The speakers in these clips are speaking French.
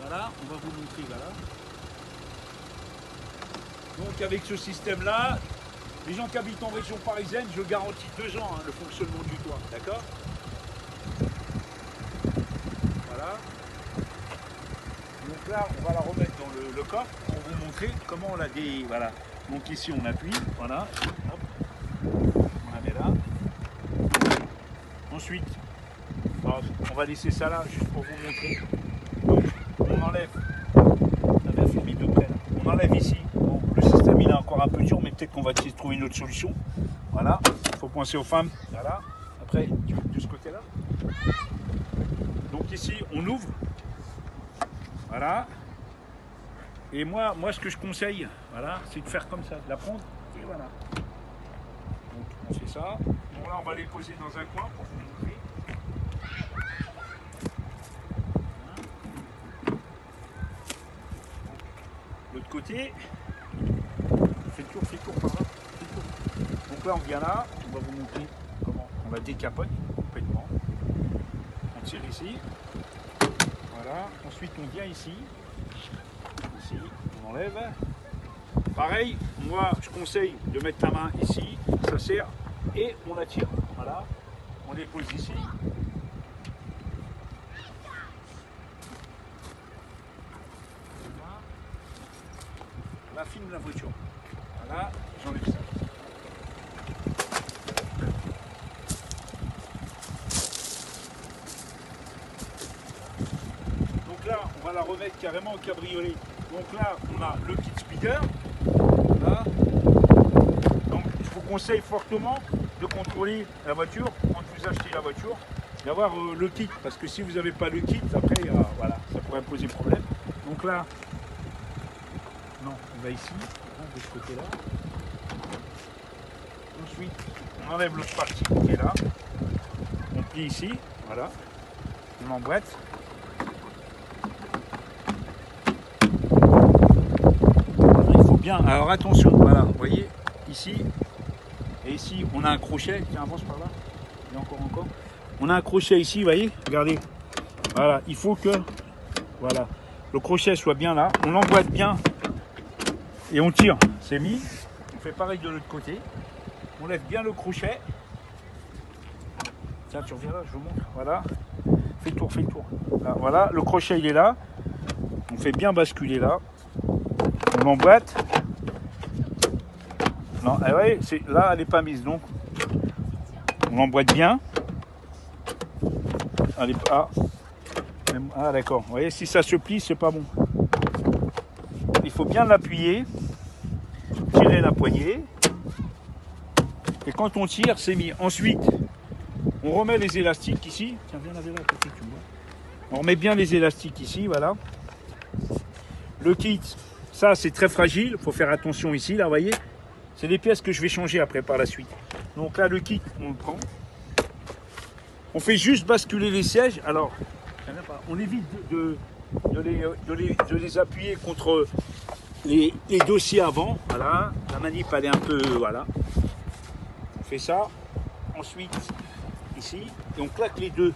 Voilà, on va vous montrer, voilà. Donc avec ce système-là, les gens qui habitent en région parisienne, je garantis 2 ans le fonctionnement du toit, d'accord? Voilà. Donc là, on va la remettre dans le coffre pour vous montrer comment on la dé... Voilà. Donc ici, on appuie, voilà. Hop. On la met là. Ensuite, on va laisser ça là, juste pour vous montrer. Donc, on enlève. Ça vient filmer de près là. On enlève ici. Bon, le système, il est encore un peu dur, mais peut-être qu'on va essayer de trouver une autre solution. Voilà. Il faut penser aux femmes. Voilà. Après, de ce côté-là. Donc ici, on ouvre. Voilà. Et moi, ce que je conseille, voilà, c'est de faire comme ça, de la prendre et voilà. Donc on fait ça. Bon là, on va les poser dans un coin pour vous montrer. L'autre côté, fait le tour par là. Donc là, on vient là, on va vous montrer comment on la décapote complètement. On tire ici. Voilà. Ensuite, on vient ici. Ici, on enlève. Pareil, moi je conseille de mettre la main ici, ça sert, et on la tire. Voilà, on les pose ici. Là, filme la voiture. Voilà, j'enlève ça. Donc là, on va la remettre carrément au cabriolet. Donc là, on a le kit speeder. Voilà. Donc je vous conseille fortement de contrôler la voiture quand vous achetez la voiture, d'avoir le kit, parce que si vous n'avez pas le kit, après voilà, ça pourrait poser problème. Donc là, non, on va ici, de ce côté-là. Ensuite, on enlève l'autre partie qui est là. On plie ici, voilà. On emboîte. Bien, alors attention, voilà, vous voyez, ici, et ici, on a un crochet, tiens, avance par là, et encore, on a un crochet ici, vous voyez, regardez, voilà, il faut que, voilà, le crochet soit bien là, on l'emboîte bien, et on tire, c'est mis, on fait pareil de l'autre côté, on lève bien le crochet, tiens, tu reviens là, je vous montre, voilà, fais le tour, là, voilà, le crochet il est là, on fait bien basculer là, on l'emboîte. Non, ouais, là, elle n'est pas mise, donc on l'emboîte bien. Elle est pas. Ah, d'accord. Vous voyez, si ça se plie, c'est pas bon. Il faut bien l'appuyer, tirer la poignée. Et quand on tire, c'est mis. Ensuite, on remet les élastiques ici. Tiens, viens là, à côté, tu vois. On remet bien les élastiques ici, voilà. Le kit, ça, c'est très fragile. Il faut faire attention ici, là, vous voyez. C'est des pièces que je vais changer après par la suite. Donc là, le kit, on le prend. On fait juste basculer les sièges. Alors, on évite de les appuyer contre les dossiers avant. Voilà, la manip, elle est un peu... Voilà. On fait ça. Ensuite, ici, et on claque les deux.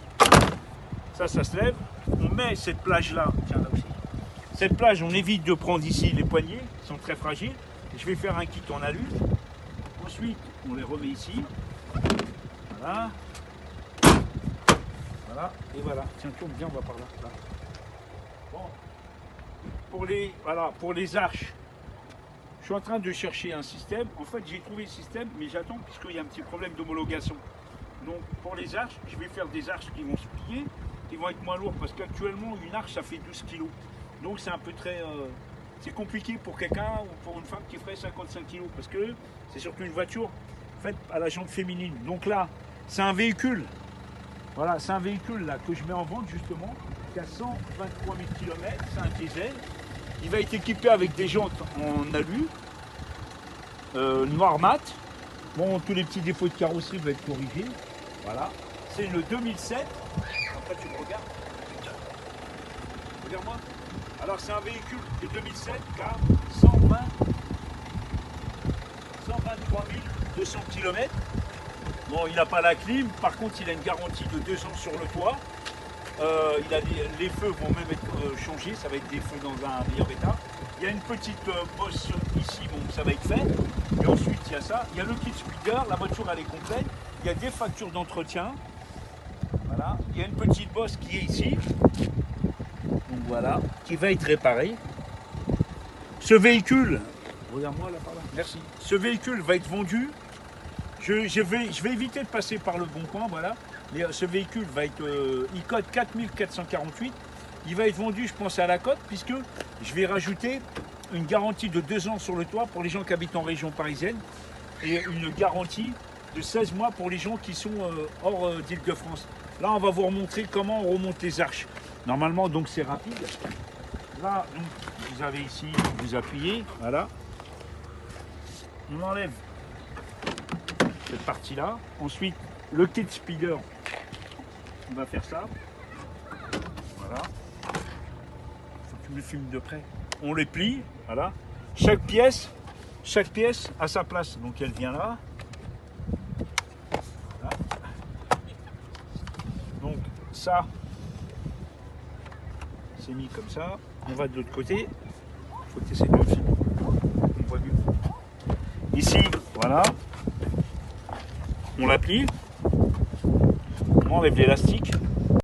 Ça se lève. On met cette plage-là. Tiens, là aussi. Cette plage, on évite de prendre ici les poignées, qui sont très fragiles. Je vais faire un kit en alu. Ensuite, on les remet ici. Voilà. Voilà. Et voilà. Tiens, tourne bien, on va par là. Là. Bon. Pour les arches, je suis en train de chercher un système. En fait, j'ai trouvé le système, mais j'attends puisqu'il y a un petit problème d'homologation. Donc, pour les arches, je vais faire des arches qui vont se plier, qui vont être moins lourdes, parce qu'actuellement, une arche, ça fait 12 kg. Donc, c'est un peu très... c'est compliqué pour quelqu'un ou pour une femme qui ferait 55 kg parce que c'est surtout une voiture faite à la jante féminine. Donc là, c'est un véhicule. Voilà, c'est un véhicule là que je mets en vente justement, qui a 123 000 km, c'est un diesel. Il va être équipé avec des jantes en alu, noir mat. Bon, tous les petits défauts de carrosserie vont être corrigés. Voilà, c'est le 2007. Après, tu me regardes. Regarde-moi. Alors c'est un véhicule de 2007 qui a 123 200 km. Bon, il n'a pas la clim, par contre il a une garantie de 2 ans sur le toit. Les feux vont même être changés, ça va être des feux dans un meilleur état. Il y a une petite bosse ici, bon, ça va être fait. Et ensuite, il y a ça. Il y a le kit speeder, la voiture elle est complète. Il y a des factures d'entretien. Voilà. Il y a une petite bosse qui est ici. Donc voilà, qui va être réparée. Ce véhicule, regarde-moi là par là, merci. Ce véhicule va être vendu. Je vais éviter de passer par le bon coin, voilà. Mais ce véhicule va être, il code 4448. Il va être vendu, je pense, à la cote, puisque je vais rajouter une garantie de 2 ans sur le toit pour les gens qui habitent en région parisienne et une garantie de 16 mois pour les gens qui sont hors d'Île-de-France. Là, on va vous remontrer comment on remonte les arches. Normalement, donc, c'est rapide. Là, donc, vous avez ici, vous appuyez, voilà. On enlève cette partie-là. Ensuite, le kit speeder, on va faire ça. Voilà. Faut que tu me le filmes de près. On les plie, voilà. Chaque pièce a sa place. Donc elle vient là. Voilà. Donc ça, c'est mis comme ça. On va de l'autre côté. Il faut que tu essaies de le filmer. On voit mieux. Ici, voilà. On la plie. On enlève l'élastique.